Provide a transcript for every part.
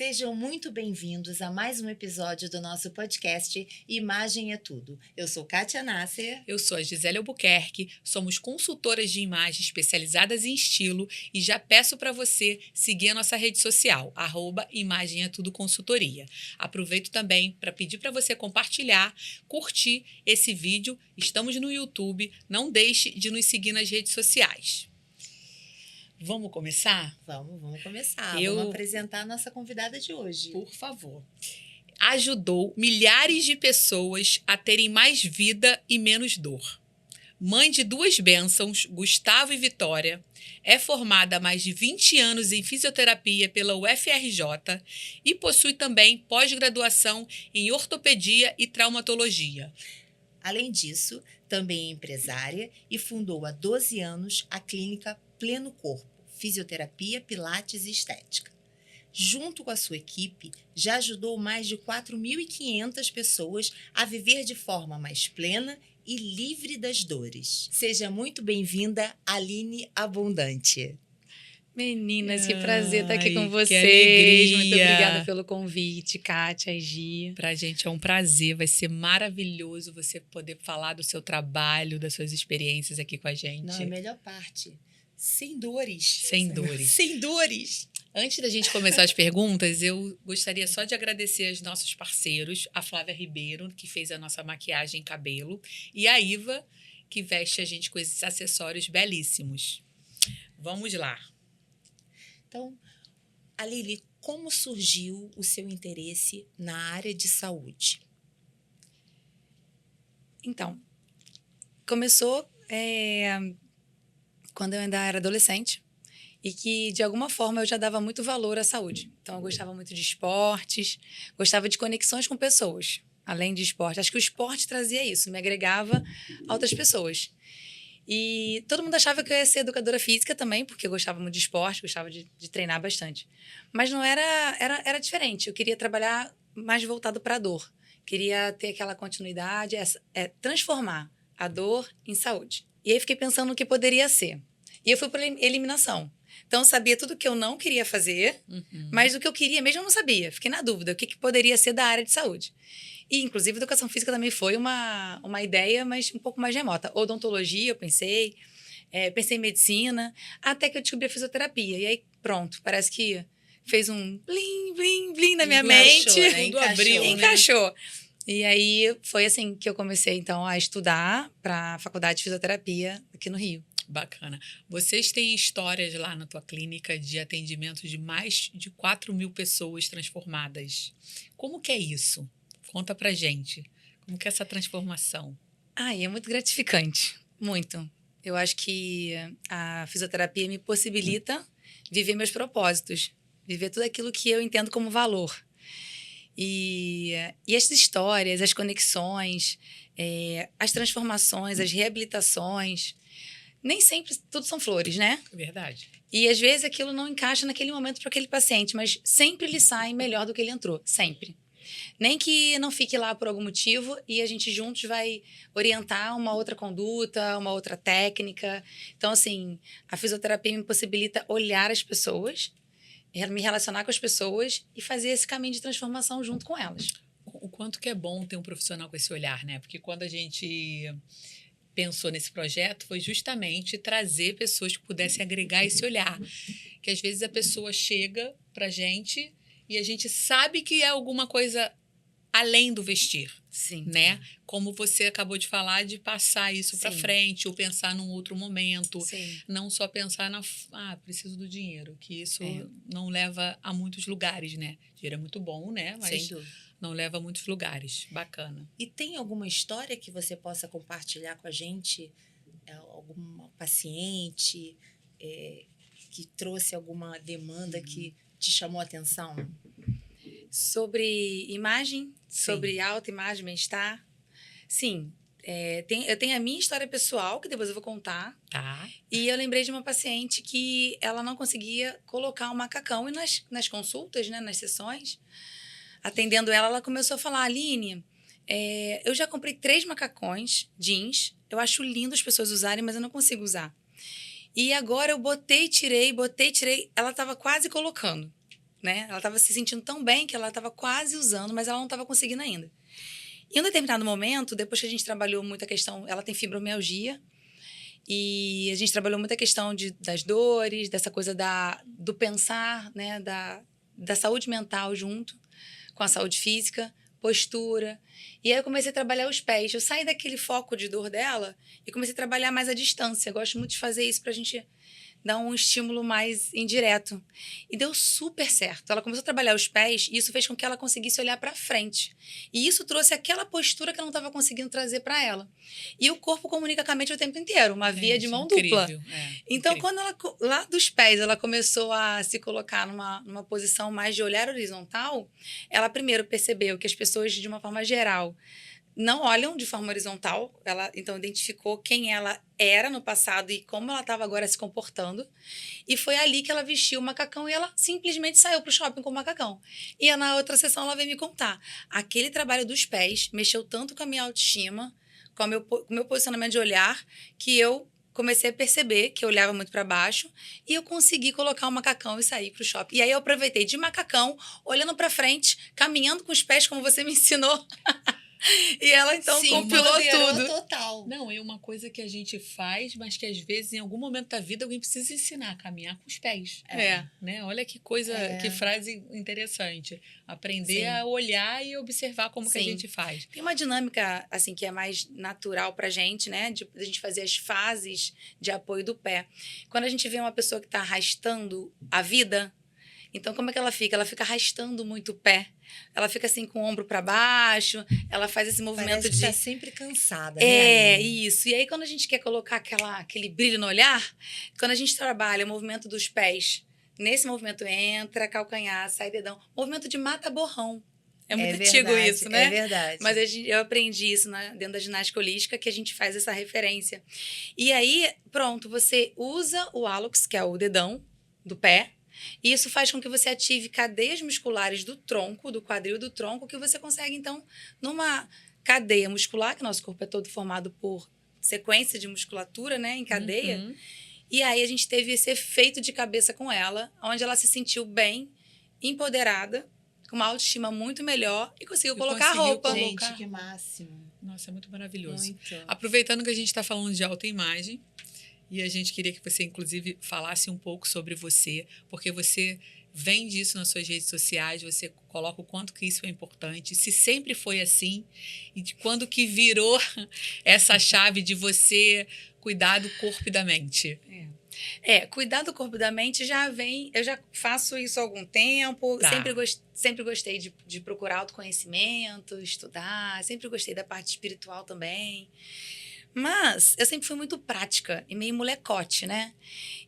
Sejam muito bem-vindos a mais um episódio do nosso podcast Imagem é Tudo. Eu sou Kátia Nasser. Eu sou a Gisele Albuquerque, somos consultoras de imagem especializadas em estilo e já peço para você seguir a nossa rede social, @Imagem é Tudo Consultoria. Aproveito também para pedir para você compartilhar, curtir esse vídeo. Estamos no YouTube, não deixe de nos seguir nas redes sociais. Vamos começar? Vamos começar. Vamos apresentar a nossa convidada de hoje. Por favor. Ajudou milhares de pessoas a terem mais vida e menos dor. Mãe de 2 bênçãos, Gustavo e Vitória, é formada há mais de 20 anos em fisioterapia pela UFRJ e possui também pós-graduação em ortopedia e traumatologia. Além disso, também é empresária e fundou há 12 anos a clínica Pleno Corpo, Fisioterapia, Pilates e Estética. Junto com a sua equipe, já ajudou mais de 4.500 pessoas a viver de forma mais plena e livre das dores. Seja muito bem-vinda, Aline Abundante. Meninas, que prazer estar aqui com Que vocês. alegria. Muito obrigada pelo convite, Kátia e Gi. Pra gente é um prazer, vai ser maravilhoso você poder falar do seu trabalho, das suas experiências aqui com a gente. Não, é a melhor parte. Sem dores. Sem dores. Sem dores. Antes da gente começar as perguntas, eu gostaria só de agradecer aos nossos parceiros, a Flávia Ribeiro, que fez a nossa maquiagem e cabelo, e a Iva, que veste a gente com esses acessórios belíssimos. Vamos lá. Então, Aline, como surgiu o seu interesse na área de saúde? Então, começou quando eu ainda era adolescente e que, de alguma forma, eu já dava muito valor à saúde. Então, eu gostava muito de esportes, gostava de conexões com pessoas, além de esporte. Acho que o esporte trazia isso, me agregava a outras pessoas. E todo mundo achava que eu ia ser educadora física também, porque eu gostava muito de esporte, gostava de treinar bastante. Mas não era diferente. Eu queria trabalhar mais voltado para a dor. Queria ter aquela continuidade, transformar a dor em saúde. E aí fiquei pensando no que poderia ser. E eu fui por eliminação. Então, eu sabia tudo o que eu não queria fazer, mas o que eu queria mesmo eu não sabia. Fiquei na dúvida, o que poderia ser da área de saúde. E, inclusive, educação física também foi uma ideia, mas um pouco mais remota. Odontologia, eu pensei em medicina, até que eu descobri a fisioterapia. E aí, pronto, parece que fez um blim, blim, blim na minha mente. Né? Tudo abriu, né? Encaixou. E aí, foi assim que eu comecei, então, a estudar para a Faculdade de Fisioterapia aqui no Rio. Bacana. Vocês têm histórias lá na tua clínica de atendimento de mais de 4.000 pessoas transformadas. Como que é isso? Conta pra gente. Como que é essa transformação? É muito gratificante. Muito. Eu acho que a fisioterapia me possibilita viver meus propósitos. Viver tudo aquilo que eu entendo como valor. E essas histórias, as conexões, as transformações, as reabilitações, nem sempre tudo são flores, né? Verdade. E às vezes aquilo não encaixa naquele momento para aquele paciente, mas sempre ele sai melhor do que ele entrou. Sempre. Nem que não fique lá por algum motivo e a gente juntos vai orientar uma outra conduta, uma outra técnica. Então, assim, a fisioterapia me possibilita olhar as pessoas, me relacionar com as pessoas e fazer esse caminho de transformação junto com elas. O quanto que é bom ter um profissional com esse olhar, né? Porque quando a gente pensou nesse projeto foi justamente trazer pessoas que pudessem agregar esse olhar. Que às vezes a pessoa chega pra gente e a gente sabe que é alguma coisa além do vestir. Sim. Né? Como você acabou de falar, de passar isso para Sim. frente ou pensar num outro momento. Sim. Não só pensar preciso do dinheiro, que isso não leva a muitos lugares, né? Dinheiro é muito bom, né? Mas sem dúvida, não leva a muitos lugares. Bacana. E tem alguma história que você possa compartilhar com a gente? Alguma paciente que trouxe alguma demanda que te chamou a atenção? Sobre imagem, Sim. sobre autoimagem, bem-estar. Sim, eu tenho a minha história pessoal, que depois eu vou contar. Tá. E eu lembrei de uma paciente que ela não conseguia colocar um macacão. E nas consultas, né, nas sessões, atendendo ela começou a falar: Aline, eu já comprei 3 macacões jeans. Eu acho lindo as pessoas usarem, mas eu não consigo usar. E agora eu botei e tirei. Ela estava quase colocando. né? Ela estava se sentindo tão bem que ela estava quase usando, mas ela não estava conseguindo ainda. Em um determinado momento, depois que a gente trabalhou muito a questão, ela tem fibromialgia, e a gente trabalhou muito a questão das dores, dessa coisa do pensar, né? Da saúde mental junto com a saúde física, postura. E aí eu comecei a trabalhar os pés. Eu saí daquele foco de dor dela e comecei a trabalhar mais à distância. Eu gosto muito de fazer isso pra gente dar um estímulo mais indireto. E deu super certo. Ela começou a trabalhar os pés e isso fez com que ela conseguisse olhar para frente. E isso trouxe aquela postura que eu não estava conseguindo trazer para ela. E o corpo comunica com a mente o tempo inteiro, uma via de mão incrível. dupla. Então, quando ela, lá dos pés, ela começou a se colocar numa posição mais de olhar horizontal, ela primeiro percebeu que as pessoas, de uma forma geral, não olham de forma horizontal. Ela, então, identificou quem ela era no passado e como ela estava agora se comportando. E foi ali que ela vestiu o macacão e ela simplesmente saiu para o shopping com o macacão. E na outra sessão ela veio me contar. Aquele trabalho dos pés mexeu tanto com a minha autoestima, com o meu posicionamento de olhar, que eu comecei a perceber que eu olhava muito para baixo e eu consegui colocar o macacão e sair para o shopping. E aí eu aproveitei de macacão, olhando para frente, caminhando com os pés, como você me ensinou. E ela, então, compilou tudo. Total. Não, é uma coisa que a gente faz, mas que às vezes, em algum momento da vida, alguém precisa ensinar a caminhar com os pés. Né? Olha que coisa, que frase interessante. Aprender a olhar e observar como que a gente faz. Tem uma dinâmica, assim, que é mais natural pra gente, né? De a gente fazer as fases de apoio do pé. Quando a gente vê uma pessoa que tá arrastando a vida, então, como é que ela fica? Ela fica arrastando muito o pé. Ela fica assim com o ombro para baixo, ela faz esse movimento Parece que tá sempre cansada, né? É, isso. E aí, quando a gente quer colocar aquele brilho no olhar, quando a gente trabalha o movimento dos pés, nesse movimento entra calcanhar, sai dedão. Movimento de mata-borrão. É muito antigo isso, né? É verdade. Mas eu aprendi isso dentro da ginástica holística, que a gente faz essa referência. E aí, pronto, você usa o hálux, que é o dedão do pé, e isso faz com que você ative cadeias musculares do tronco, do quadril do tronco, que você consegue, então, numa cadeia muscular, que nosso corpo é todo formado por sequência de musculatura, né, em cadeia. E aí a gente teve esse efeito de cabeça com ela, onde ela se sentiu bem, empoderada, com uma autoestima muito melhor e conseguiu colocar a roupa. Gente, que máximo. Nossa, é muito maravilhoso. Muito. Aproveitando que a gente está falando de autoimagem, e a gente queria que você, inclusive, falasse um pouco sobre você, porque você vende isso nas suas redes sociais, você coloca o quanto que isso é importante, se sempre foi assim, e de quando que virou essa chave de você cuidar do corpo e da mente. Cuidar do corpo e da mente já vem... Eu já faço isso há algum tempo, sempre gostei de procurar autoconhecimento, estudar, sempre gostei da parte espiritual também. Mas eu sempre fui muito prática e meio molecote, né?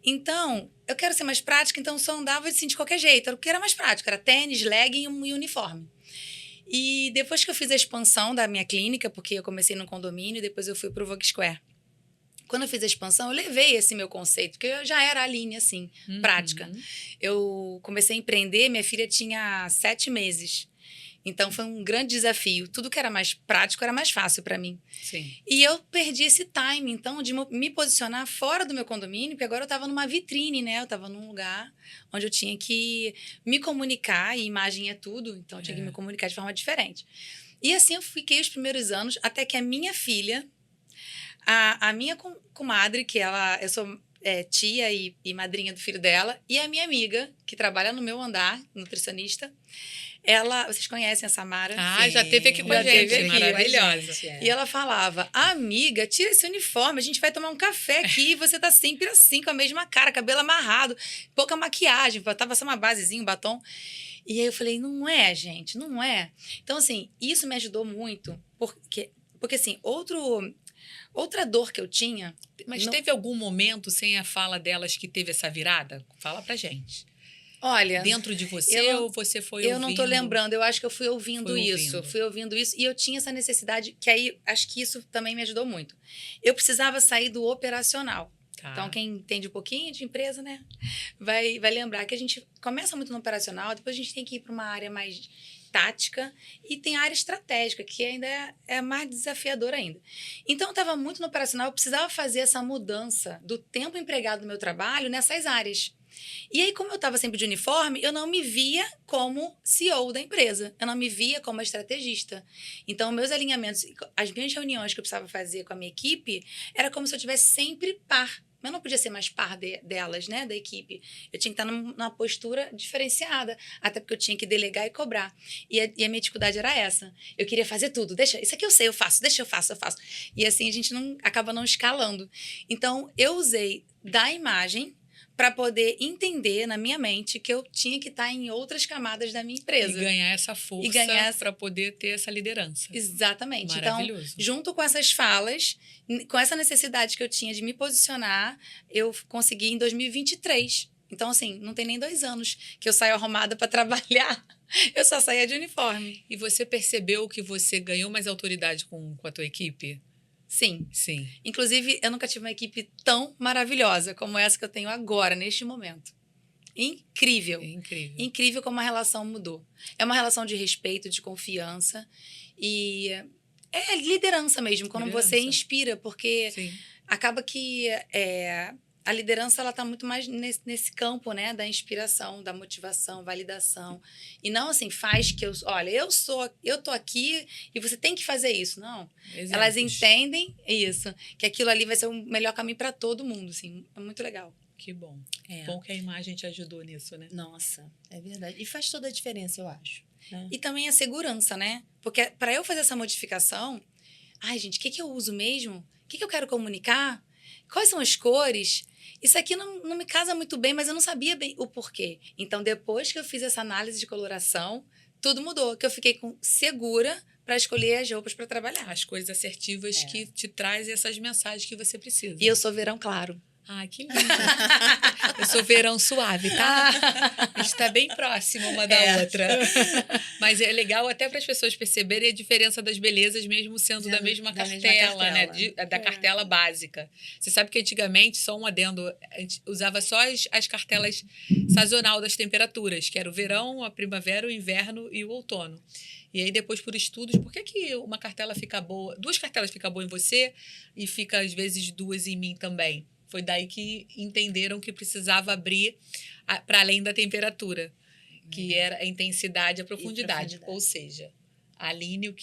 Então, eu quero ser mais prática, então eu só andava assim de qualquer jeito. Era o que era mais prático, era tênis, legging e uniforme. E depois que eu fiz a expansão da minha clínica, porque eu comecei no condomínio e depois eu fui pro Vogue Square. Quando eu fiz a expansão, eu levei esse meu conceito, porque eu já era a Aline, assim, prática. Eu comecei a empreender, minha filha tinha 7 meses. Então, foi um grande desafio. Tudo que era mais prático era mais fácil para mim. Sim. E eu perdi esse time, então, de me posicionar fora do meu condomínio, porque agora eu estava numa vitrine, né? Eu estava num lugar onde eu tinha que me comunicar, e imagem é tudo, então eu tinha que me comunicar de forma diferente. E assim eu fiquei os primeiros anos, até que a minha filha, a minha comadre, que eu sou tia e madrinha do filho dela, e a minha amiga, que trabalha no meu andar, nutricionista, vocês conhecem a Samara? Sim, já esteve aqui com a gente, maravilhosa. E ela falava, amiga, tira esse uniforme, a gente vai tomar um café aqui, você tá sempre assim, com a mesma cara, cabelo amarrado, pouca maquiagem, tava só uma basezinha, um batom. E aí eu falei, não é, gente, não é. Então, assim, isso me ajudou muito, porque assim, outra dor que eu tinha... Mas teve algum momento, sem a fala delas, que teve essa virada? Fala pra gente. Olha... Dentro de você ou você foi ouvindo? Eu não tô lembrando, eu acho que eu fui ouvindo isso. Fui ouvindo isso e eu tinha essa necessidade, que aí acho que isso também me ajudou muito. Eu precisava sair do operacional. Tá. Então, quem entende um pouquinho de empresa, né, vai lembrar que a gente começa muito no operacional, depois a gente tem que ir para uma área mais tática e tem a área estratégica, que ainda é mais desafiadora ainda. Então, eu estava muito no operacional, eu precisava fazer essa mudança do tempo empregado no meu trabalho nessas áreas. E aí, como eu estava sempre de uniforme, eu não me via como CEO da empresa. Eu não me via como estrategista. Então, meus alinhamentos, as minhas reuniões que eu precisava fazer com a minha equipe, era como se eu tivesse sempre par. Mas não podia ser mais par delas, né, da equipe. Eu tinha que estar numa postura diferenciada, até porque eu tinha que delegar e cobrar. E a minha dificuldade era essa. Eu queria fazer tudo. Deixa, isso aqui eu sei, eu faço. Deixa, eu faço. E assim a gente acaba não escalando. Então, eu usei da imagem para poder entender na minha mente que eu tinha que estar em outras camadas da minha empresa. E ganhar essa força para poder ter essa liderança. Exatamente. Maravilhoso. Então, junto com essas falas, com essa necessidade que eu tinha de me posicionar, eu consegui em 2023. Então, assim, não tem nem 2 anos que eu saio arrumada para trabalhar. Eu só saía de uniforme. E você percebeu que você ganhou mais autoridade com a tua equipe? Sim. Sim. Inclusive, eu nunca tive uma equipe tão maravilhosa como essa que eu tenho agora, neste momento. Incrível. É incrível. Incrível como a relação mudou. É uma relação de respeito, de confiança e é liderança mesmo, quando Liderança. você inspira, porque Sim. acaba que a liderança ela está muito mais nesse campo, né, da inspiração, da motivação, validação. E não assim, faz que olha, eu tô aqui e você tem que fazer isso. Não. Exemplos. Elas entendem isso, que aquilo ali vai ser o melhor caminho para todo mundo, assim. É muito legal. Que bom. É. Bom que a imagem te ajudou nisso, né? Nossa, é verdade. E faz toda a diferença, eu acho. Né? E também a segurança, né? Porque para eu fazer essa modificação, ai, gente, o que eu uso mesmo? O que eu quero comunicar? Quais são as cores? Isso aqui não me casa muito bem, mas eu não sabia bem o porquê. Então, depois que eu fiz essa análise de coloração, tudo mudou. Que eu fiquei segura para escolher as roupas para trabalhar. As cores assertivas que te trazem essas mensagens que você precisa. E eu sou verão claro. Ah, que lindo. Eu sou verão suave, tá? A gente tá bem próximo uma da outra. Mas é legal até para as pessoas perceberem a diferença das belezas, mesmo sendo da mesma cartela, né? Da cartela básica. Você sabe que antigamente, só um adendo, a gente usava só as cartelas sazonal das temperaturas, que era o verão, a primavera, o inverno e o outono. E aí, depois, por estudos, por que uma cartela fica boa? 2 cartelas ficam boas em você e fica, às vezes, 2 em mim também? Foi daí que entenderam que precisava abrir para além da temperatura, que era a intensidade e a profundidade. Ou seja, alinhe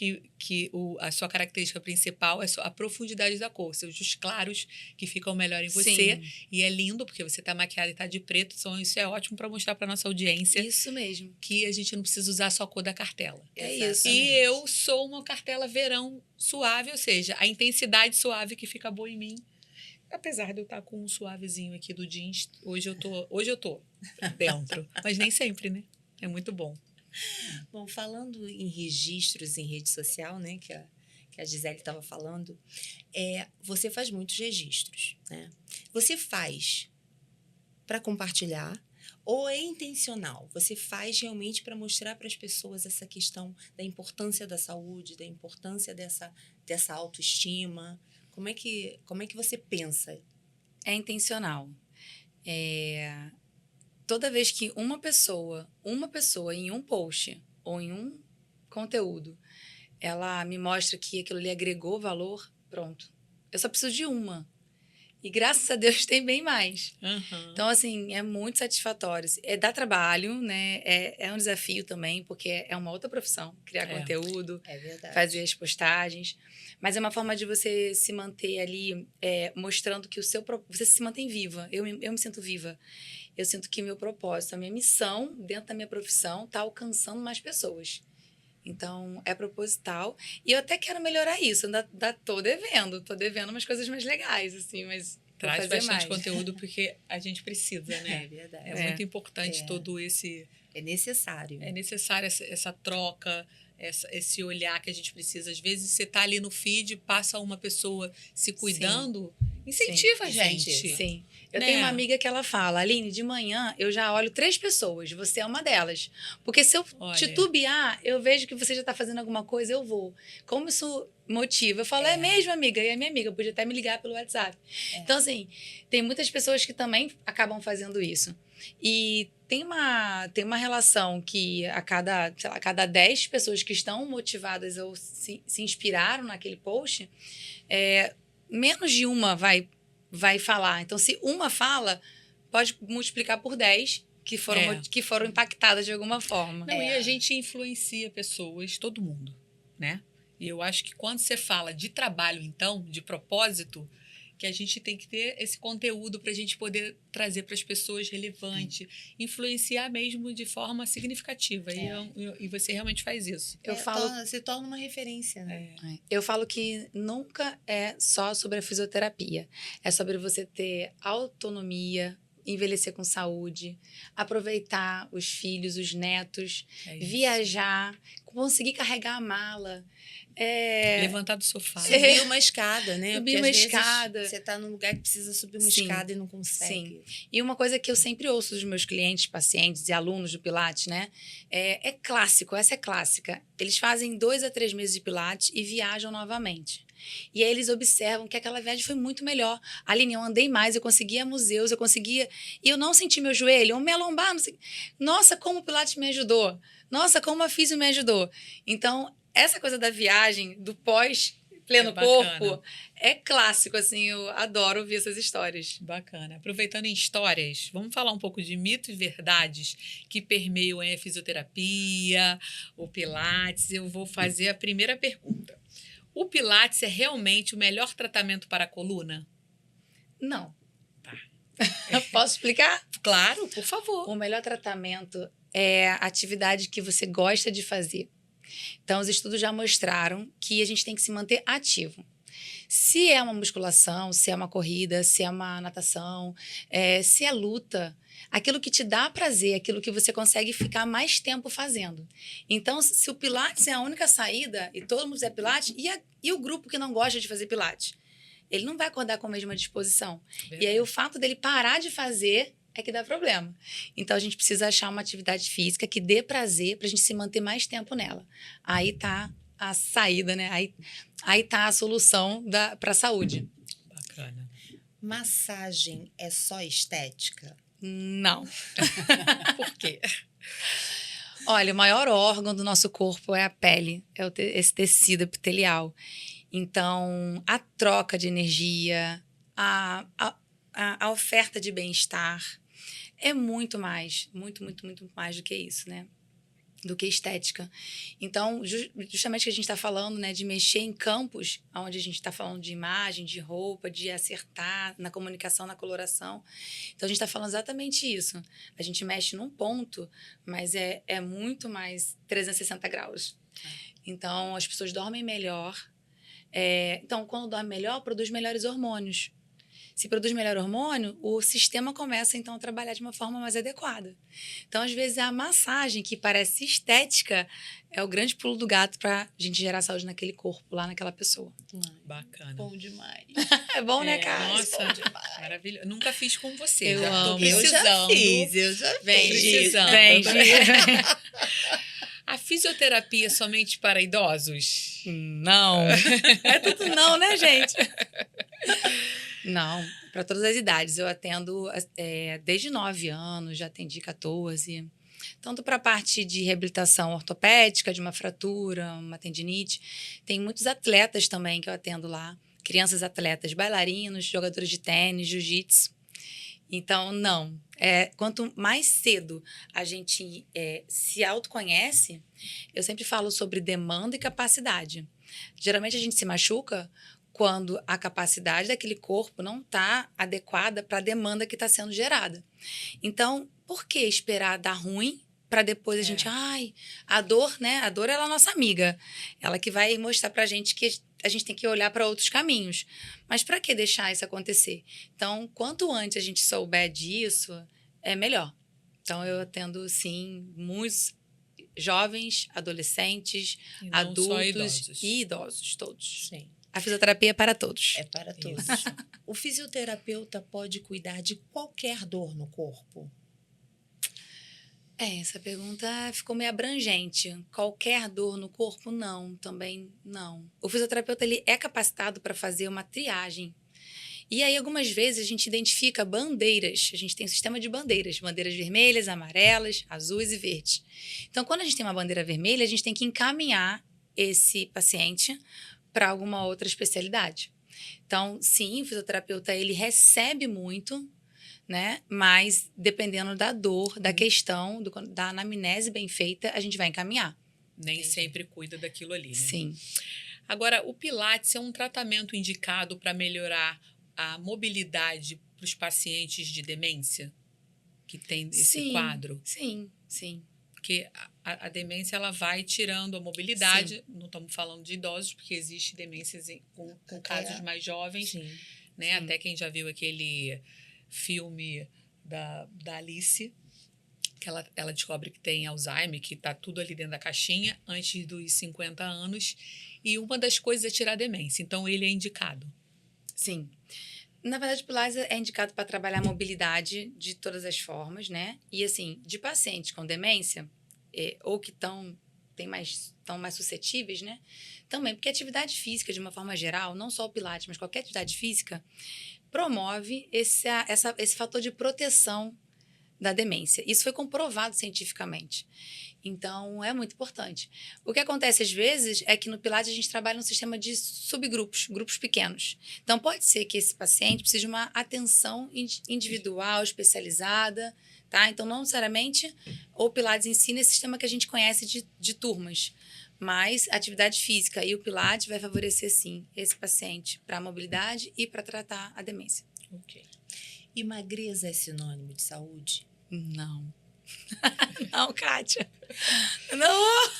a sua característica principal é a profundidade da cor, seus os claros que ficam melhor em você. Sim. E é lindo, porque você está maquiada e está de preto, então isso é ótimo para mostrar para nossa audiência. Isso mesmo. Que a gente não precisa usar só a cor da cartela. É isso. E eu sou uma cartela verão suave, ou seja, a intensidade suave que fica boa em mim. Apesar de eu estar com um suavezinho aqui do jeans, hoje eu tô dentro. Mas nem sempre, né? É muito bom. Bom, falando em registros em rede social, né, que a Gisele estava falando, você faz muitos registros, né? Você faz para compartilhar ou é intencional? Você faz realmente para mostrar para as pessoas essa questão da importância da saúde, da importância dessa autoestima? Como é que você pensa? É intencional. Toda vez que uma pessoa em um post ou em um conteúdo, ela me mostra que aquilo ali agregou valor, pronto. Eu só preciso de uma. E graças a Deus tem bem mais. Uhum. Então, assim, é muito satisfatório. Dá trabalho, né? É um desafio também, porque é uma outra profissão. Criar conteúdo, fazer as postagens. Mas é uma forma de você se manter ali, mostrando que você se mantém viva. Eu me sinto viva. Eu sinto que meu propósito, a minha missão dentro da minha profissão está alcançando mais pessoas. Então, é proposital. E eu até quero melhorar isso. Ainda tô devendo umas coisas mais legais, assim, mas traz bastante conteúdo porque a gente precisa, né? É verdade. É muito importante todo esse... É necessário. É necessário essa troca, esse olhar que a gente precisa. Às vezes, você tá ali no feed, passa uma pessoa se cuidando, incentiva a gente. Sim. Eu tenho uma amiga que ela fala, Aline, de manhã eu já olho 3 pessoas, você é uma delas. Porque se eu titubear, eu vejo que você já está fazendo alguma coisa, eu vou. Como isso motiva? Eu falo, é mesmo, amiga? E a minha amiga podia até me ligar pelo WhatsApp. Então, assim, tem muitas pessoas que também acabam fazendo isso. E tem uma relação que a cada 10 pessoas que estão motivadas ou se inspiraram naquele post, menos de uma vai falar. Então, se uma fala, pode multiplicar por 10 que foram impactadas de alguma forma. Não, e a gente influencia pessoas, todo mundo, né? E eu acho que quando você fala de trabalho, então, de propósito, que a gente tem que ter esse conteúdo para a gente poder trazer para as pessoas relevante, influenciar mesmo de forma significativa. E você realmente faz isso. Se torna uma referência, né? Eu falo que nunca é só sobre a fisioterapia. É sobre você ter autonomia, envelhecer com saúde, aproveitar os filhos, os netos, viajar, conseguir carregar a mala. Levantar do sofá. Subir uma escada, né? Subir uma escada. Você está num lugar que precisa subir uma escada e não consegue. Sim. E uma coisa que eu sempre ouço dos meus clientes, pacientes e alunos do Pilates, né? É clássico, essa é clássica. Eles fazem 2 a 3 meses de Pilates e viajam novamente. E aí eles observam que aquela viagem foi muito melhor. Aline, eu andei mais, eu conseguia museus, e eu não senti meu joelho, ou minha lombar, não sei. Nossa, como o Pilates me ajudou. Nossa, como a físio me ajudou. Então, essa coisa da viagem, do pós-pleno corpo, é clássico, assim, eu adoro ouvir essas histórias. Bacana. Aproveitando em histórias, vamos falar um pouco de mitos e verdades que permeiam a fisioterapia, o Pilates. Eu vou fazer a primeira pergunta. O Pilates é realmente o melhor tratamento para a coluna? Não. Tá. Posso explicar? Claro, por favor. O melhor tratamento é a atividade que você gosta de fazer. Então, os estudos já mostraram que a gente tem que se manter ativo. Se é uma musculação, se é uma corrida, se é uma natação, se é luta, aquilo que te dá prazer, aquilo que você consegue ficar mais tempo fazendo. Então, se o Pilates é a única saída e todo mundo fizer Pilates, e o grupo que não gosta de fazer Pilates? Ele não vai acordar com a mesma disposição. Verdade. E aí, o fato dele parar de fazer é que dá problema. Então, a gente precisa achar uma atividade física que dê prazer para a gente se manter mais tempo nela. Aí tá a saída, né? Aí tá a solução para a saúde. Bacana. Massagem é só estética? Não. Por quê? Olha, o maior órgão do nosso corpo é a pele, esse tecido epitelial. Então, a troca de energia, a oferta de bem-estar é muito mais, muito mais do que isso, né? Do que estética. Então, justamente que a gente está falando, né, de mexer em campos, onde a gente está falando de imagem, de roupa, de acertar na comunicação, na coloração. Então, a gente está falando exatamente isso. A gente mexe num ponto, mas é muito mais 360 graus. Então, as pessoas dormem melhor. Então, quando dorme melhor, produz melhores hormônios. Se produz melhor hormônio, o sistema começa, então, a trabalhar de uma forma mais adequada. Então, às vezes, a massagem, que parece estética, é o grande pulo do gato para a gente gerar saúde naquele corpo, lá naquela pessoa. Bacana. Bom demais. É bom, né, cara? Nossa, maravilhoso. Nunca fiz com você. Eu já amo. tô precisando. Eu já fiz. Precisando. Vende. A fisioterapia é somente para idosos? Não. É tudo não, né, gente? Não, para todas as idades. Eu atendo desde 9 anos, já atendi 14. Tanto para a parte de reabilitação ortopédica, de uma fratura, uma tendinite. Tem muitos atletas também que eu atendo lá. Crianças atletas, bailarinos, jogadores de tênis, jiu-jitsu. Então, não. Quanto mais cedo a gente se autoconhece, eu sempre falo sobre demanda e capacidade. Geralmente a gente se machuca quando a capacidade daquele corpo não está adequada para a demanda que está sendo gerada. Então, por que esperar dar ruim para depois a gente... a dor, né? A dor, ela é a nossa amiga. Ela que vai mostrar para a gente que a gente tem que olhar para outros caminhos. Mas para que deixar isso acontecer? Então, quanto antes a gente souber disso, é melhor. Então, eu atendo, sim, muitos jovens, adolescentes, adultos e idosos, todos. Sim. A fisioterapia é para todos. É para todos. O fisioterapeuta pode cuidar de qualquer dor no corpo? Essa pergunta ficou meio abrangente. Qualquer dor no corpo? Não, também não. O fisioterapeuta ele é capacitado para fazer uma triagem. E aí, algumas vezes, a gente identifica bandeiras. A gente tem um sistema de bandeiras. Bandeiras vermelhas, amarelas, azuis e verdes. Então, quando a gente tem uma bandeira vermelha, a gente tem que encaminhar esse paciente para alguma outra especialidade. Então, sim, o fisioterapeuta ele recebe muito, né? Mas dependendo da dor, da questão, da anamnese bem feita, a gente vai encaminhar. Nem sempre cuida daquilo ali, né? Sim. Agora, o Pilates é um tratamento indicado para melhorar a mobilidade para os pacientes de demência que tem esse quadro? Sim, sim. Porque a demência ela vai tirando a mobilidade. Não estamos falando de idosos, porque existe demências com casos mais jovens. Sim. Né? Até quem já viu aquele filme da Alice, que ela descobre que tem Alzheimer, que está tudo ali dentro da caixinha antes dos 50 anos. E uma das coisas é tirar a demência. Então, ele é indicado. Sim. Na verdade, o Pilates é indicado para trabalhar a mobilidade de todas as formas, né? E, assim, de pacientes com demência, ou que estão mais suscetíveis, né? Também, porque a atividade física, de uma forma geral, não só o Pilates, mas qualquer atividade física, promove esse fator de proteção da demência. Isso foi comprovado cientificamente. Então, é muito importante. O que acontece às vezes é que no Pilates a gente trabalha um sistema de subgrupos, grupos pequenos. Então, pode ser que esse paciente precise de uma atenção individual, especializada, tá? Então, não necessariamente o Pilates ensina esse sistema que a gente conhece de turmas. Mas a atividade física e o Pilates vai favorecer, sim, esse paciente para a mobilidade e para tratar a demência. Ok. E magreza é sinônimo de saúde? Não. Não, Kátia. Não.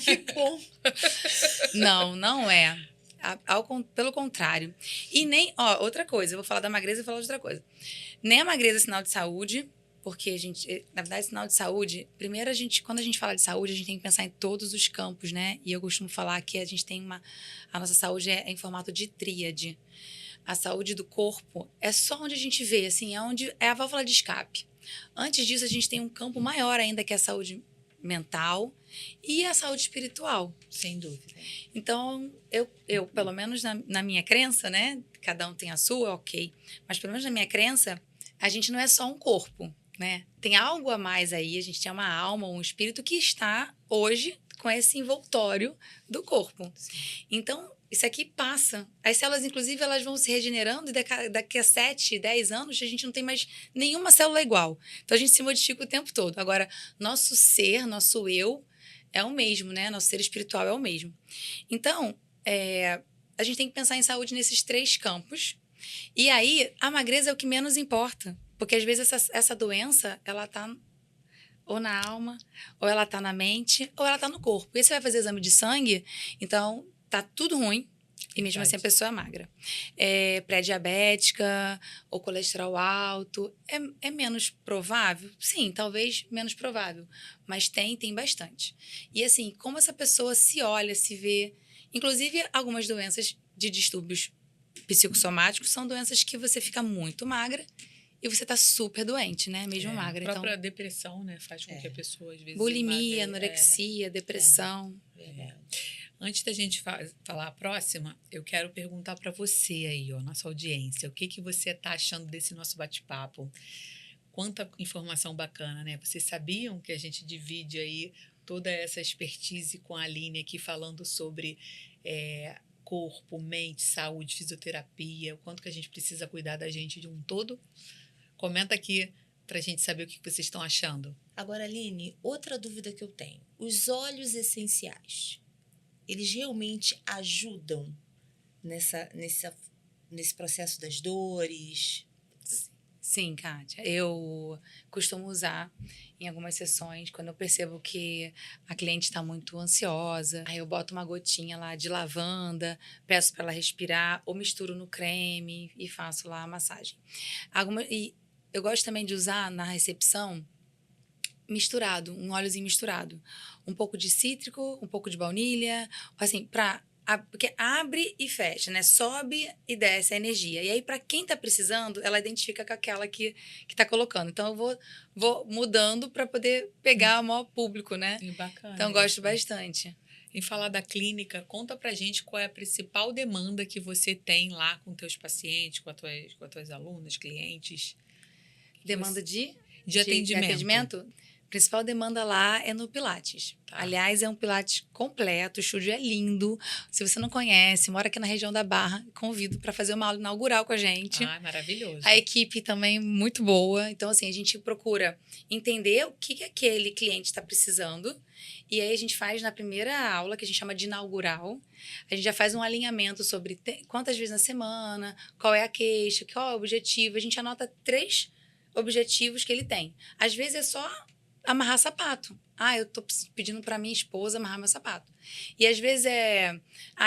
Que bom! Não é. Pelo contrário. E nem... outra coisa. Eu vou falar da magreza e falar de outra coisa. Nem a magreza é sinal de saúde, porque a gente... Na verdade, sinal de saúde... Primeiro, quando a gente fala de saúde, a gente tem que pensar em todos os campos, né? E eu costumo falar que a gente tem a nossa saúde é em formato de tríade. A saúde do corpo é só onde a gente vê, assim, é a válvula de escape. Antes disso, a gente tem um campo maior ainda, que é a saúde mental e a saúde espiritual. Sem dúvida. Então, eu pelo menos na minha crença, né? Cada um tem a sua, ok. Mas pelo menos na minha crença, a gente não é só um corpo, né? Tem algo a mais aí, a gente tem uma alma, um espírito que está hoje com esse envoltório do corpo. Sim. Então, isso aqui passa. As células, inclusive, elas vão se regenerando e daqui a 7, 10 anos, a gente não tem mais nenhuma célula igual. Então, a gente se modifica o tempo todo. Agora, nosso ser, nosso eu, é o mesmo, né? Nosso ser espiritual é o mesmo. Então, a gente tem que pensar em saúde nesses 3 campos. E aí, a magreza é o que menos importa. Porque, às vezes, essa doença, ela tá ou na alma, ou ela tá na mente, ou ela tá no corpo. E aí você vai fazer exame de sangue, então tá tudo ruim, e mesmo assim a pessoa é magra. Pré-diabética, ou colesterol alto, é menos provável? Sim, talvez menos provável, mas tem bastante. E assim, como essa pessoa se olha, se vê, inclusive algumas doenças de distúrbios psicossomáticos são doenças que você fica muito magra, e você tá super doente, né? Mesmo magra. A própria depressão, né? Faz com que a pessoa, às vezes... Bulimia, anorexia, depressão. Antes da gente falar a próxima, eu quero perguntar para você aí, ó, nossa audiência. O que você tá achando desse nosso bate-papo? Quanta informação bacana, né? Vocês sabiam que a gente divide aí toda essa expertise com a Aline aqui falando sobre... corpo, mente, saúde, fisioterapia, o quanto que a gente precisa cuidar da gente de um todo? Comenta aqui para a gente saber o que vocês estão achando. Agora, Aline, outra dúvida que eu tenho. Os óleos essenciais, eles realmente ajudam nesse processo das dores? Sim, Kátia. Eu costumo usar em algumas sessões, quando eu percebo que a cliente está muito ansiosa, aí eu boto uma gotinha lá de lavanda, peço para ela respirar, ou misturo no creme e faço lá a massagem. E eu gosto também de usar na recepção misturado, um óleozinho misturado. Um pouco de cítrico, um pouco de baunilha, assim, porque abre e fecha, né? Sobe e desce a energia. E aí, para quem tá precisando, ela identifica com aquela que tá colocando. Então, eu vou mudando para poder pegar o maior público, né? Bacana. Então, gosto bastante. Em falar da clínica, conta pra gente qual é a principal demanda que você tem lá com teus pacientes, com as tuas alunas, clientes. Demanda de atendimento. principal demanda lá é no Pilates. Tá. Aliás, é um Pilates completo, o estúdio é lindo. Se você não conhece, mora aqui na região da Barra, convido para fazer uma aula inaugural com a gente. Maravilhoso. A equipe também muito boa. Então, assim, a gente procura entender o que aquele cliente está precisando. E aí a gente faz na primeira aula, que a gente chama de inaugural, a gente já faz um alinhamento sobre quantas vezes na semana, qual é a queixa, qual é o objetivo. A gente anota 3 objetivos que ele tem. Às vezes é só amarrar sapato. Eu tô pedindo para minha esposa amarrar meu sapato. E às vezes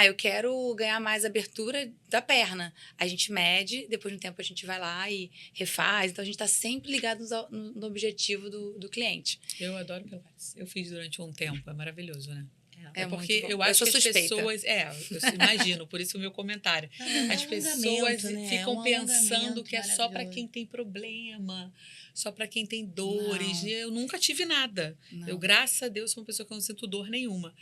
eu quero ganhar mais abertura da perna. A gente mede, depois de um tempo a gente vai lá e refaz. Então a gente está sempre ligado no objetivo do cliente. Eu adoro Pilates. Eu fiz durante um tempo, é maravilhoso, né? É porque muito bom. eu acho sou que as suspeita. pessoas... eu imagino, por isso o meu comentário. As pessoas ficam pensando que é só para quem tem problema, só para quem tem dores. Não. Eu nunca tive nada. Não. Eu, graças a Deus, sou uma pessoa que não sinto dor nenhuma.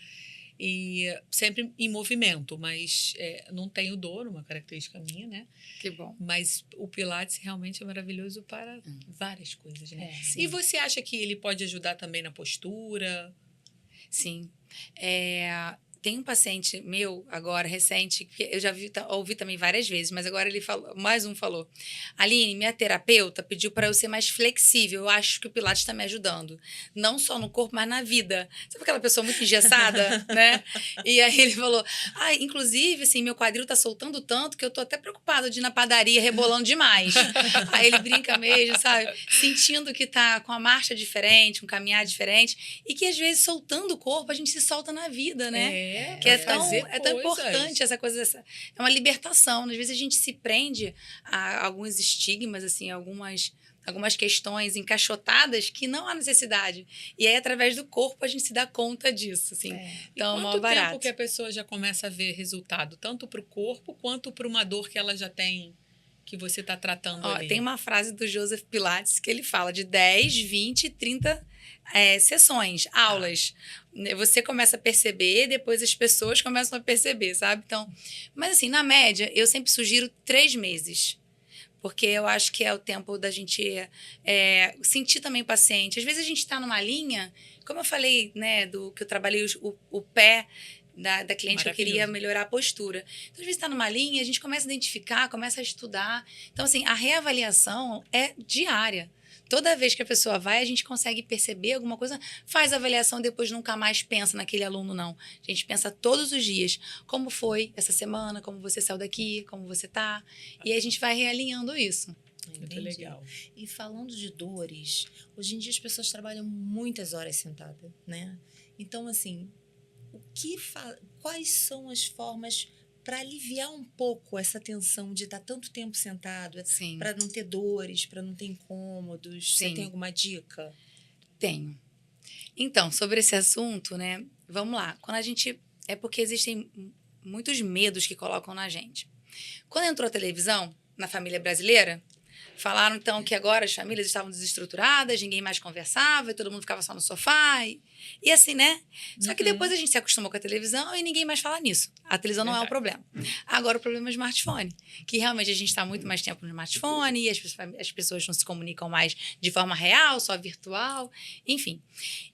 E sempre em movimento, mas não tenho dor, uma característica minha, né? Que bom. Mas o Pilates realmente é maravilhoso para várias coisas, né? Sim. E você acha que ele pode ajudar também na postura? Sim. Tem um paciente meu, agora, recente, que eu já ouvi também várias vezes, mas agora ele falou, mais um falou. Aline, minha terapeuta pediu para eu ser mais flexível. Eu acho que o Pilates está me ajudando. Não só no corpo, mas na vida. Sabe aquela pessoa muito engessada, né? E aí ele falou, inclusive, assim, meu quadril tá soltando tanto que eu tô até preocupada de ir na padaria rebolando demais. Aí ele brinca mesmo, sabe? Sentindo que tá com a marcha diferente, um caminhar diferente. E que às vezes soltando o corpo, a gente se solta na vida, né? Que é tão importante essa coisa. É uma libertação. Às vezes a gente se prende a alguns estigmas, assim, algumas questões encaixotadas que não há necessidade. E aí, através do corpo, a gente se dá conta disso. Assim. Então, e mó quanto barato. tempo que a pessoa já começa a ver resultado? Tanto para o corpo, quanto para uma dor que ela já tem, que você está tratando ali? Tem uma frase do Joseph Pilates que ele fala de 10, 20, 30 sessões, aulas. Você começa a perceber, depois as pessoas começam a perceber, sabe? Então, mas assim, na média, eu sempre sugiro 3 meses. Porque eu acho que é o tempo da gente sentir também o paciente. Às vezes a gente está numa linha, como eu falei, né, do que eu trabalhei o pé da cliente, que eu queria melhorar a postura. Então, às vezes está numa linha, a gente começa a identificar, começa a estudar. Então, assim, a reavaliação é diária. Toda vez que a pessoa vai, a gente consegue perceber alguma coisa, faz a avaliação e depois nunca mais pensa naquele aluno, não. A gente pensa todos os dias como foi essa semana, como você saiu daqui, como você tá. E aí a gente vai realinhando isso. Muito legal. E falando de dores, hoje em dia as pessoas trabalham muitas horas sentadas, né? Então, assim, quais são as formas para aliviar um pouco essa tensão de estar tanto tempo sentado, para não ter dores, para não ter incômodos? Sim. Você tem alguma dica? Tenho. Então, sobre esse assunto, né? Vamos lá. É porque existem muitos medos que colocam na gente. Quando entrou a televisão na família brasileira, falaram, então, que agora as famílias estavam desestruturadas, ninguém mais conversava, e todo mundo ficava só no sofá. E assim, né? Só que depois a gente se acostumou com a televisão e ninguém mais fala nisso. A televisão não é o problema. Agora o problema é o smartphone. Que realmente a gente está muito mais tempo no smartphone e as pessoas não se comunicam mais de forma real, só virtual. Enfim.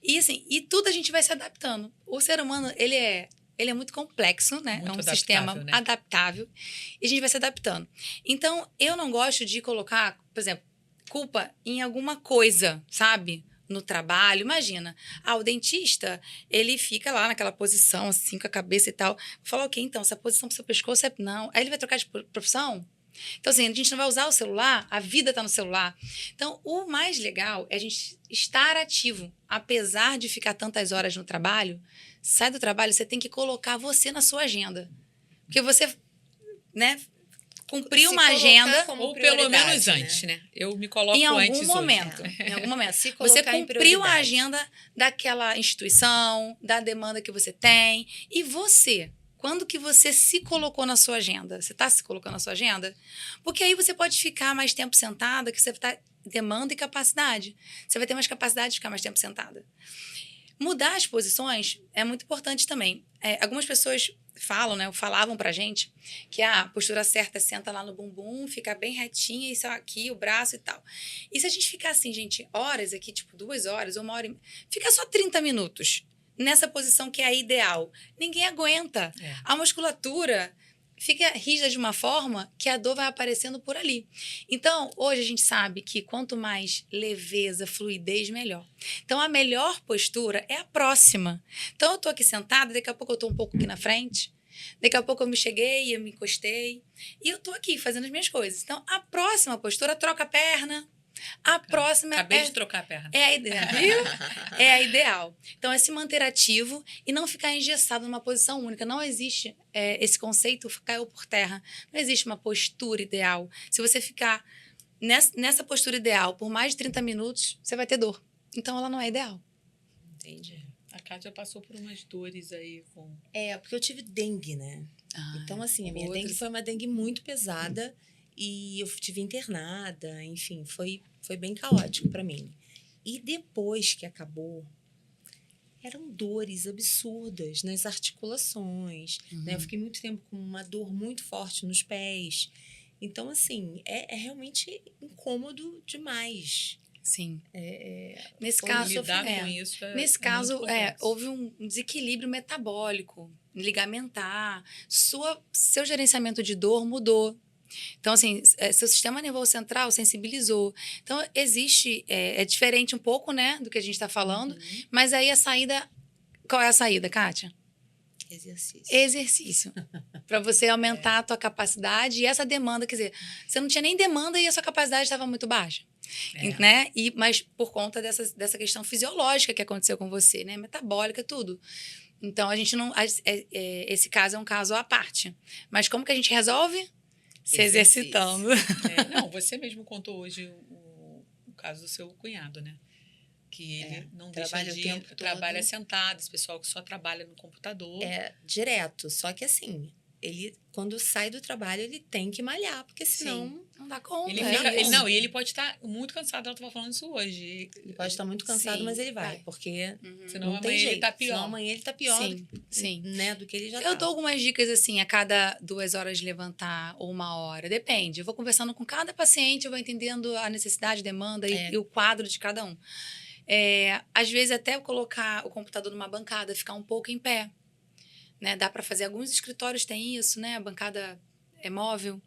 E assim, e tudo a gente vai se adaptando. O ser humano, ele é muito complexo, né? Muito é um sistema né? adaptável. E a gente vai se adaptando. Então, eu não gosto de colocar, por exemplo, culpa em alguma coisa, sabe? No trabalho. Imagina, o dentista, ele fica lá naquela posição, assim, com a cabeça e tal. Fala, ok, então, essa posição pro seu pescoço é... Não. Aí ele vai trocar de profissão? Então, assim, a gente não vai usar o celular, a vida está no celular. Então, o mais legal é a gente estar ativo. Apesar de ficar tantas horas no trabalho, sai do trabalho, você tem que colocar você na sua agenda. Porque você, né, cumpriu uma agenda... Ou pelo menos antes, né? Eu me coloco em antes algum momento. Em algum momento. Você colocar em cumpriu a prioridade. agenda daquela instituição, da demanda que você tem. E você... Quando que você se colocou na sua agenda? Você está se colocando na sua agenda? Porque aí você pode ficar mais tempo sentada, que você está demanda e capacidade. Você vai ter mais capacidade de ficar mais tempo sentada. Mudar as posições é muito importante também. Algumas pessoas falam, né? Falavam pra gente que a postura certa é senta lá no bumbum, fica bem retinha, isso aqui, o braço e tal. E se a gente ficar assim, gente, horas aqui, tipo 2 horas ou 1 hora, fica só 30 minutos nessa posição que é a ideal. Ninguém aguenta. É. A musculatura fica rígida de uma forma que a dor vai aparecendo por ali. Então, hoje a gente sabe que quanto mais leveza, fluidez, melhor. Então, a melhor postura é a próxima. Então, eu tô aqui sentada, daqui a pouco eu tô um pouco aqui na frente, daqui a pouco eu me cheguei, eu me encostei, e eu tô aqui fazendo as minhas coisas. Então, a próxima postura, troca a perna. A próxima Acabei de trocar a perna. é a ideal, viu? É a ideal. Então, é se manter ativo e não ficar engessado numa posição única. Não existe esse conceito, caiu por terra. Não existe uma postura ideal. Se você ficar nessa postura ideal por mais de 30 minutos, você vai ter dor. Então, ela não é ideal. Entendi. A Kátia passou por umas dores aí com... Porque eu tive dengue, né? Então, assim, a minha dengue foi uma dengue muito pesada e eu tive internada, enfim, foi bem caótico para mim. E depois que acabou, eram dores absurdas nas articulações, né? Eu fiquei muito tempo com uma dor muito forte nos pés. Então, assim, é realmente incômodo demais. Sim. Nesse caso, lidar com isso nesse muito caso, complexo. houve um desequilíbrio metabólico, ligamentar, seu gerenciamento de dor mudou. Então, assim, seu sistema nervoso central sensibilizou. Então, existe, é diferente um pouco, né, do que a gente está falando, mas aí a saída, qual é a saída, Kátia? Exercício. Para você aumentar a tua capacidade e essa demanda, quer dizer, você não tinha nem demanda e a sua capacidade estava muito baixa. Né? Mas por conta dessa questão fisiológica que aconteceu com você, né? Metabólica, tudo. Então, a gente não... esse caso é um caso à parte. Mas como que a gente resolve? Se exercitando. Não, você mesmo contou hoje o caso do seu cunhado, né? Que ele não trabalha deixa o tempo todo. Trabalha sentado, esse pessoal que só trabalha no computador. Direto. Só que assim, ele, quando sai do trabalho, ele tem que malhar, porque senão não dá conta. E ele pode estar muito cansado, ela estava falando isso hoje. Ele pode estar muito cansado, mas ele vai. Porque senão não tem amanhã jeito. ele tá pior. Senão amanhã ele tá pior Sim. Né, do que ele já Eu dou algumas dicas, assim, a cada 2 horas de levantar ou 1 hora. Depende. Eu vou conversando com cada paciente, eu vou entendendo a necessidade, demanda e o quadro de cada um. Às vezes, até eu colocar o computador numa bancada, ficar um pouco em pé. Né? Dá para fazer. Alguns escritórios têm isso, né? A bancada é móvel.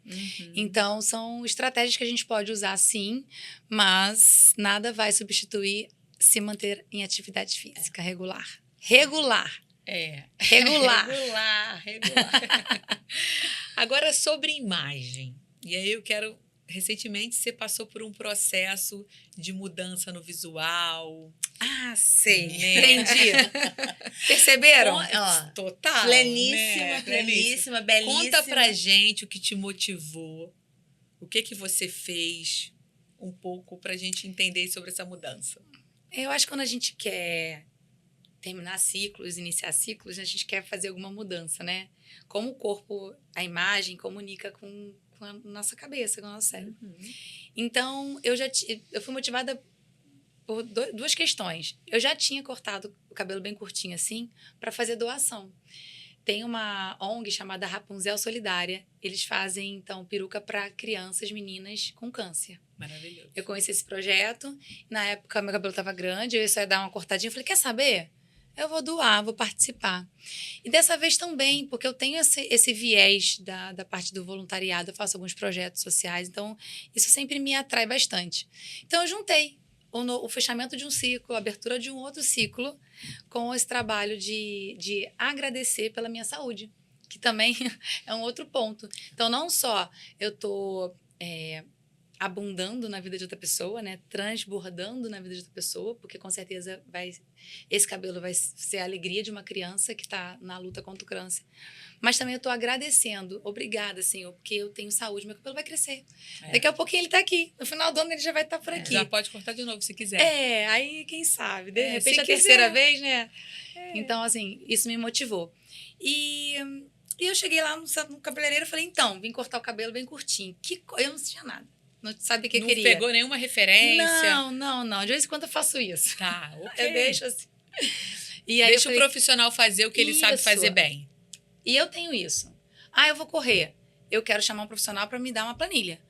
Então, são estratégias que a gente pode usar, sim, mas nada vai substituir se manter em atividade física regular. Regular. Agora, sobre imagem. E aí eu quero... Recentemente, você passou por um processo de mudança no visual. Sei. Né? Entendi. Perceberam? Total. Pleníssima, belíssima. Conta pra gente o que te motivou. O que você fez um pouco pra gente entender sobre essa mudança. Eu acho que quando a gente quer terminar ciclos, iniciar ciclos, a gente quer fazer alguma mudança, né? Como o corpo, a imagem comunica com a nossa cabeça, com o nosso cérebro. Então, eu fui motivada por 2 questões. Eu já tinha cortado o cabelo bem curtinho assim, para fazer doação. Tem uma ONG chamada Rapunzel Solidária. Eles fazem, então, peruca para crianças, meninas com câncer. Maravilhoso. Eu conheci esse projeto. Na época, meu cabelo estava grande, eu só ia dar uma cortadinha. Eu falei, quer saber? Eu vou doar, vou participar. E dessa vez também, porque eu tenho esse viés da parte do voluntariado, eu faço alguns projetos sociais, então isso sempre me atrai bastante. Então eu juntei o fechamento de um ciclo, a abertura de um outro ciclo, com esse trabalho de agradecer pela minha saúde, que também é um outro ponto. Então não só eu estou... abundando na vida de outra pessoa, né? Transbordando na vida de outra pessoa, porque com certeza esse cabelo vai ser a alegria de uma criança que está na luta contra o câncer. Mas também eu estou agradecendo, obrigada, Senhor, porque eu tenho saúde, meu cabelo vai crescer. Daqui a pouquinho ele está aqui, no final do ano ele já vai estar por aqui. Já pode cortar de novo se quiser. Aí quem sabe, de repente a terceira vez, né? Então, assim, isso me motivou. E eu cheguei lá no cabeleireiro e falei, então, vim cortar o cabelo bem curtinho. Eu não tinha nada. Não sabe o que eu queria. Não pegou nenhuma referência? Não. De vez em quando eu faço isso. Tá, ok. Eu deixo assim. E aí deixa o profissional fazer o que ele sabe fazer bem. E eu tenho isso. Eu vou correr. Eu quero chamar um profissional para me dar uma planilha.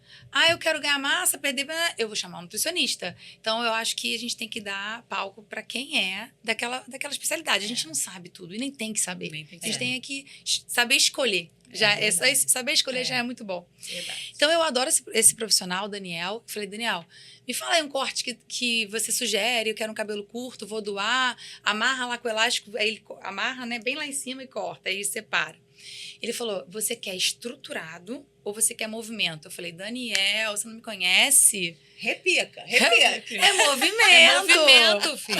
Eu quero ganhar massa, perder... Eu vou chamar um nutricionista. Então, eu acho que a gente tem que dar palco para quem é daquela especialidade. A gente não sabe tudo e nem tem que saber. A gente tem que saber escolher. Saber escolher já é muito bom. Verdade. Então, eu adoro esse profissional, Daniel. Eu falei, Daniel, me fala aí um corte que você sugere. Eu quero um cabelo curto, vou doar. Amarra lá com o elástico. Aí ele amarra, né, bem lá em cima e corta. Aí separa. Ele falou, você quer estruturado ou você quer movimento? Eu falei, Daniel, você não me conhece? Repica. É movimento. É movimento, filho.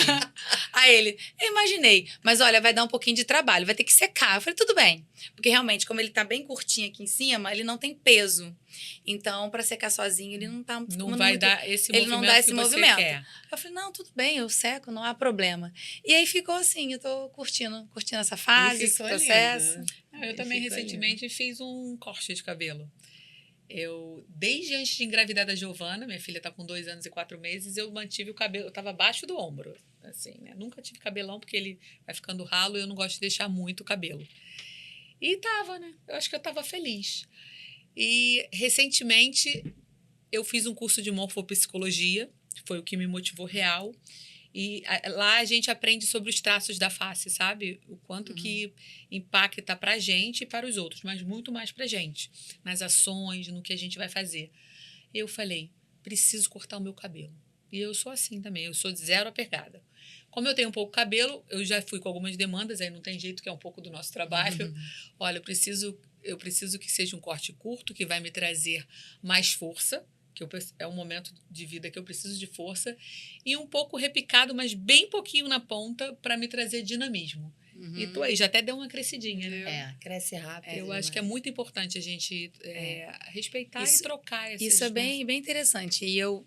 Aí ele, eu imaginei, mas olha, vai dar um pouquinho de trabalho, vai ter que secar. Eu falei, tudo bem. Porque realmente, como ele tá bem curtinho aqui em cima, ele não tem peso. Então, para secar sozinho, ele não tá Não vai dar esse ele movimento não dá esse que você movimento. quer. Eu falei, não, tudo bem, eu seco, não há problema. E aí ficou assim, eu tô curtindo essa fase, esse processo. Eu também recentemente fiz um corte de cabelo. Desde antes de engravidar da Giovana, minha filha tá com 2 anos e 4 meses, eu mantive o cabelo, eu tava abaixo do ombro, assim, né? Nunca tive cabelão, porque ele vai ficando ralo e eu não gosto de deixar muito o cabelo. E tava, né? Eu acho que eu tava feliz. E, recentemente, eu fiz um curso de morfopsicologia, foi o que me motivou real. E lá a gente aprende sobre os traços da face, sabe? O quanto que impacta pra gente e para os outros, mas muito mais pra gente. Nas ações, no que a gente vai fazer. Eu falei, preciso cortar o meu cabelo. E eu sou assim também, eu sou de zero apegada. Como eu tenho pouco cabelo, eu já fui com algumas demandas, aí não tem jeito, que é um pouco do nosso trabalho. Olha, eu preciso que seja um corte curto, que vai me trazer mais força, é um momento de vida que eu preciso de força, e um pouco repicado, mas bem pouquinho na ponta, para me trazer dinamismo. E tô aí, já até deu uma crescidinha, né? Cresce rápido. Eu acho que é muito importante a gente respeitar Isso, e trocar essas... Isso é bem interessante. E eu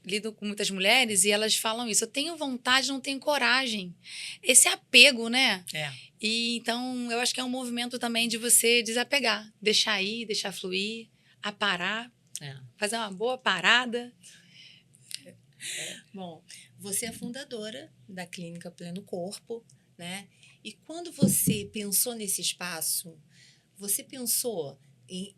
lido com muitas mulheres e elas falam isso. Eu tenho vontade, não tenho coragem. Esse apego, né? E então, eu acho que é um movimento também de você desapegar. Deixar ir, deixar fluir, parar. Fazer uma boa parada. Bom, você é fundadora da Clínica Pleno Corpo, né? E quando você pensou nesse espaço, você pensou em...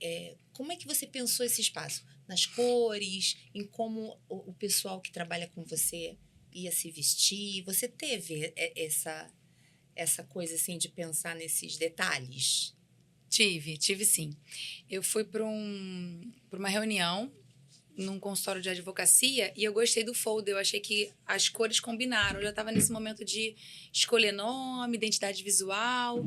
como é que você pensou esse espaço? Nas cores, em como o pessoal que trabalha com você ia se vestir? Você teve essa coisa assim de pensar nesses detalhes? Tive sim. Eu fui para uma reunião num consultório de advocacia e eu gostei do folder. Eu achei que as cores combinaram. Eu já estava nesse momento de escolher nome, identidade visual.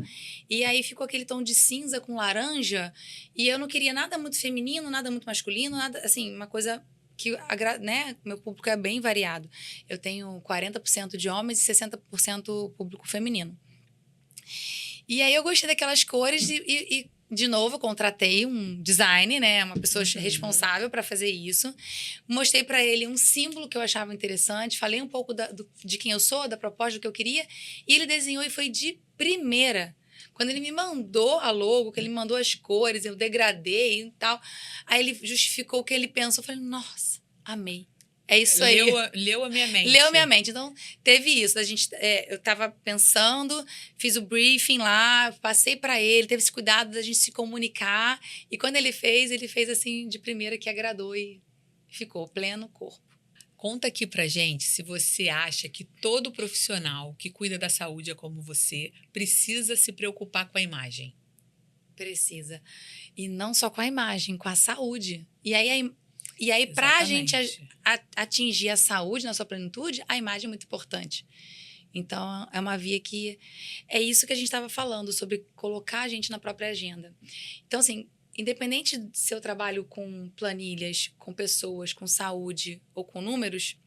E aí ficou aquele tom de cinza com laranja. E eu não queria nada muito feminino, nada muito masculino, nada assim, uma coisa que, né, meu público é bem variado. Eu tenho 40% de homens e 60% público feminino. E aí eu gostei daquelas cores e de novo, eu contratei um design, né? Uma pessoa responsável para fazer isso. Mostrei para ele um símbolo que eu achava interessante. Falei um pouco de quem eu sou, da proposta, do que eu queria. E ele desenhou e foi de primeira. Quando ele me mandou a logo, que ele me mandou as cores, eu degradei e tal. Aí ele justificou o que ele pensou. Eu falei, nossa, amei. É isso aí. Leu a minha mente. Leu a minha mente. Então, teve isso. Eu estava pensando, fiz o briefing lá, passei para ele, teve esse cuidado da gente se comunicar. E quando ele fez assim, de primeira, que agradou e ficou pleno corpo. Conta aqui pra gente se você acha que todo profissional que cuida da saúde é como você, precisa se preocupar com a imagem. Precisa. E não só com a imagem, com a saúde. E aí, para a gente atingir a saúde na sua plenitude, a imagem é muito importante. Então, é uma via que... É isso que a gente estava falando, sobre colocar a gente na própria agenda. Então, assim, independente se eu trabalho com planilhas, com pessoas, com saúde ou com números,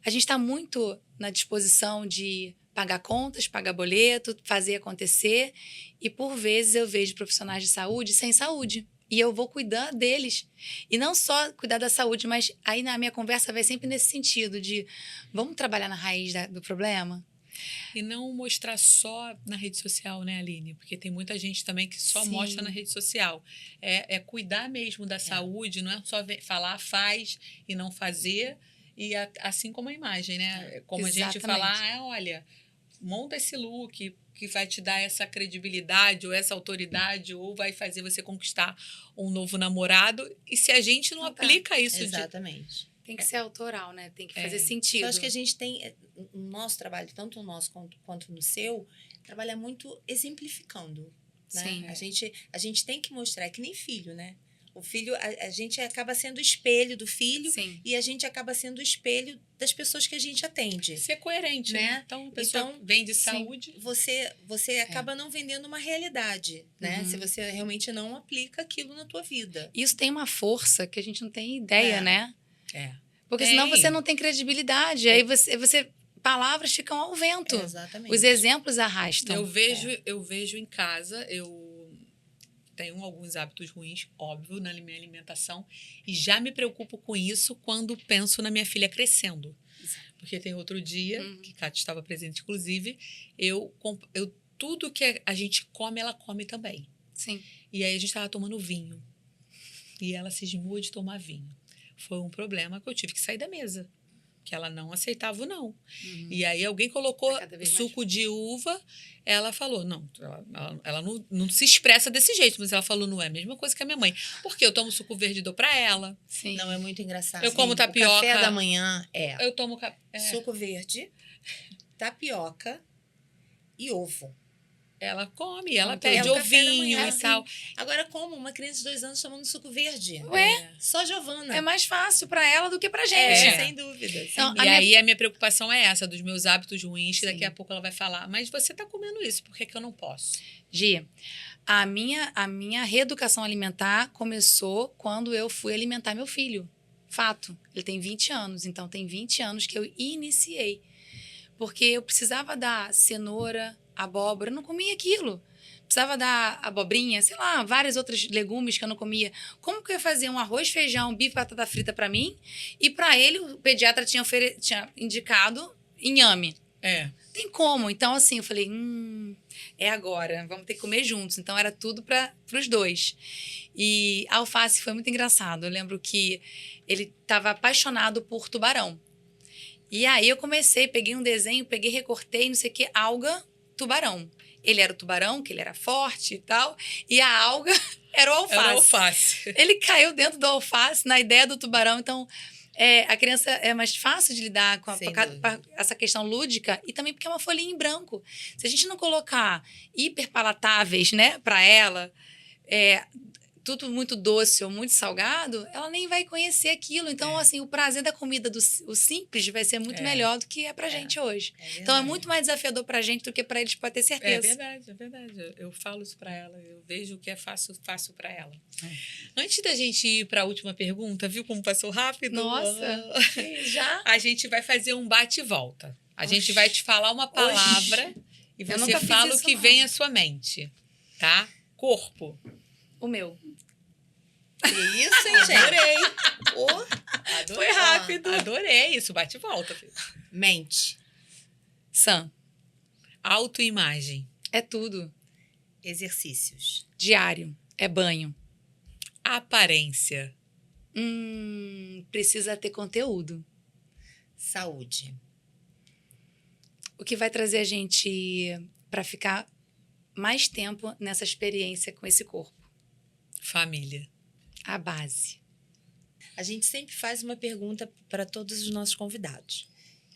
a gente está muito na disposição de pagar contas, pagar boleto, fazer acontecer. E, por vezes, eu vejo profissionais de saúde sem saúde. E eu vou cuidar deles. E não só cuidar da saúde, mas aí na minha conversa vai sempre nesse sentido de vamos trabalhar na raiz do problema? E não mostrar só na rede social, né, Aline? Porque tem muita gente também que só mostra na rede social. É cuidar mesmo da saúde, não é só falar, faz e não fazer. E assim como a imagem, né? Como a gente falar, olha, monta esse look que vai te dar essa credibilidade ou essa autoridade ou vai fazer você conquistar um novo namorado. E se a gente não aplica isso Exatamente. Tem que ser autoral, né? Tem que fazer sentido. Eu acho que a gente tem, no nosso trabalho, tanto o nosso quanto no seu, trabalha muito exemplificando. Né? Sim. A gente tem que mostrar, é que nem filho, né? O filho, a gente acaba sendo o espelho do filho. Sim. E a gente acaba sendo o espelho das pessoas que a gente atende. ser coerente, né? Então, a pessoa vende saúde. Você acaba não vendendo uma realidade, né? Se você realmente não aplica aquilo na tua vida. Isso tem uma força que a gente não tem ideia, né? Porque Tem. senão você não tem credibilidade. Aí você palavras ficam ao vento. Exatamente. Os exemplos arrastam. Eu vejo em casa, eu tenho alguns hábitos ruins, óbvio, na minha alimentação, e já me preocupo com isso quando penso na minha filha crescendo. Porque tem outro dia, que Kátia estava presente, inclusive, tudo que a gente come, ela come também. Sim. E aí a gente estava tomando vinho. E ela cismou de tomar vinho. Foi um problema que eu tive que sair da mesa. Que ela não aceitava o não. E aí alguém colocou suco de uva, ela falou, não, ela não se expressa desse jeito, mas ela falou, não é a mesma coisa que a minha mãe. Porque eu tomo suco verde e dou pra ela. Sim. Não, é muito engraçado. Eu como tapioca. O café da manhã Eu tomo suco verde, tapioca e ovo. Ela come, ela Então, pede o café da ovinho manhã, e tal. Agora, como uma criança de 2 anos tomando suco verde? Ué? Só Giovana. É mais fácil pra ela do que pra gente. Sem dúvida. Então, E aí a minha preocupação é essa, dos meus hábitos ruins, que daqui a pouco ela vai falar, mas você tá comendo isso, por que eu não posso? Gi, a minha reeducação alimentar começou quando eu fui alimentar meu filho. Fato. Ele tem 20 anos, então tem 20 anos que eu iniciei. Porque eu precisava dar cenoura, abóbora, eu não comia aquilo. Precisava dar abobrinha, sei lá, vários outros legumes que eu não comia. Como que eu ia fazer um arroz, feijão, bife, batata frita pra mim? E pra ele, o pediatra tinha indicado inhame. Tem como. Então, assim, eu falei, é agora, vamos ter que comer juntos. Então, era tudo pros dois. E a alface foi muito engraçado. Eu lembro que ele estava apaixonado por tubarão. E aí eu comecei, peguei um desenho, recortei, não sei o que, alga, tubarão. Ele era o tubarão, que ele era forte e tal, e a alga era o alface. Era o alface. Ele caiu dentro do alface, na ideia do tubarão. Então, a criança é mais fácil de lidar com essa questão lúdica e também porque é uma folhinha em branco. Se a gente não colocar hiperpalatáveis, né, para ela, tudo muito doce ou muito salgado, ela nem vai conhecer aquilo. Então, assim, o prazer da comida, o simples, vai ser muito melhor do que é pra gente hoje. Então, é muito mais desafiador pra gente do que pra eles, pode ter certeza. É verdade. Eu falo isso pra ela, eu vejo o que é fácil pra ela. Antes da gente ir pra última pergunta, viu como passou rápido? Nossa, já? A gente vai fazer um bate e volta. A gente vai te falar uma palavra e você fala o que vem à sua mente, tá? Corpo. O meu. Que isso, hein, gente? Adorei. Adorei. Foi rápido. Adorei isso, bate e volta. Filho. Mente. Sã. Autoimagem. É tudo. Exercícios. Diário. É banho. Aparência. Precisa ter conteúdo. Saúde. O que vai trazer a gente para ficar mais tempo nessa experiência com esse corpo? Família. A base. A gente sempre faz uma pergunta para todos os nossos convidados,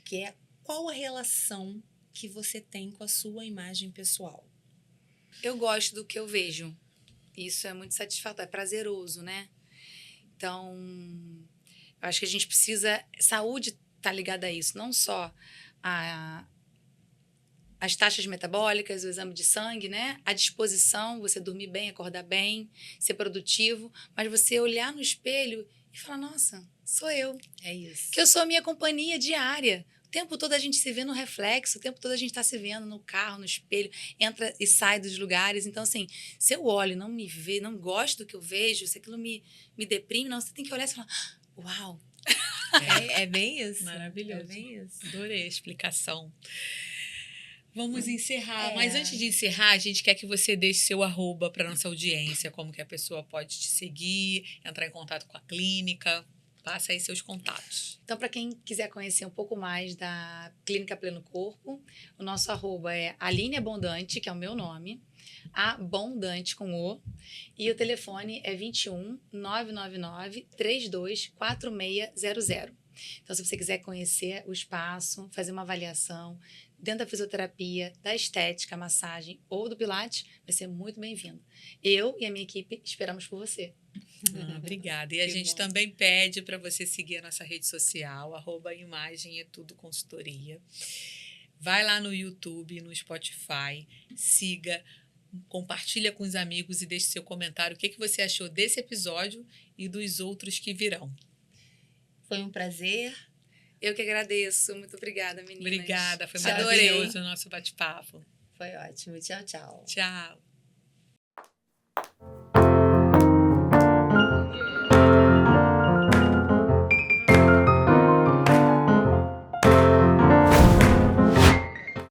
que é: qual a relação que você tem com a sua imagem pessoal? Eu gosto do que eu vejo. Isso é muito satisfatório, é prazeroso, né? Então, eu acho que a gente precisa... Saúde está ligada a isso, não só as taxas metabólicas, o exame de sangue, né? A disposição, você dormir bem, acordar bem, ser produtivo, mas você olhar no espelho e falar, nossa, sou eu. É isso. Que eu sou a minha companhia diária. O tempo todo a gente se vê no reflexo, o tempo todo a gente está se vendo no carro, no espelho, entra e sai dos lugares. Então, assim, se eu olho e não me vejo, não gosto do que eu vejo, se aquilo me deprime, não, você tem que olhar e falar, uau. É bem isso. Maravilhoso. É bem isso. Adorei a explicação. Vamos encerrar, mas antes de encerrar, a gente quer que você deixe seu @ para nossa audiência, como que a pessoa pode te seguir, entrar em contato com a clínica. Passa aí seus contatos. Então, para quem quiser conhecer um pouco mais da Clínica Pleno Corpo, o nosso arroba é Aline Abondante, que é o meu nome, Abondante com O, e o telefone é 21 999 32 4600. Então, se você quiser conhecer o espaço, fazer uma avaliação dentro da fisioterapia, da estética, massagem ou do pilates, vai ser muito bem-vindo. Eu e a minha equipe esperamos por você. Obrigada. E a Que gente bom. também pede para você seguir a nossa rede social, @imagem é tudo consultoria. Vai lá no YouTube, no Spotify, siga, compartilha com os amigos e deixe seu comentário o que você achou desse episódio e dos outros que virão. Foi um prazer. Eu que agradeço. Muito obrigada, meninas. Obrigada, foi Tchau. maravilhoso o nosso bate-papo. Foi ótimo. Tchau, tchau. Tchau.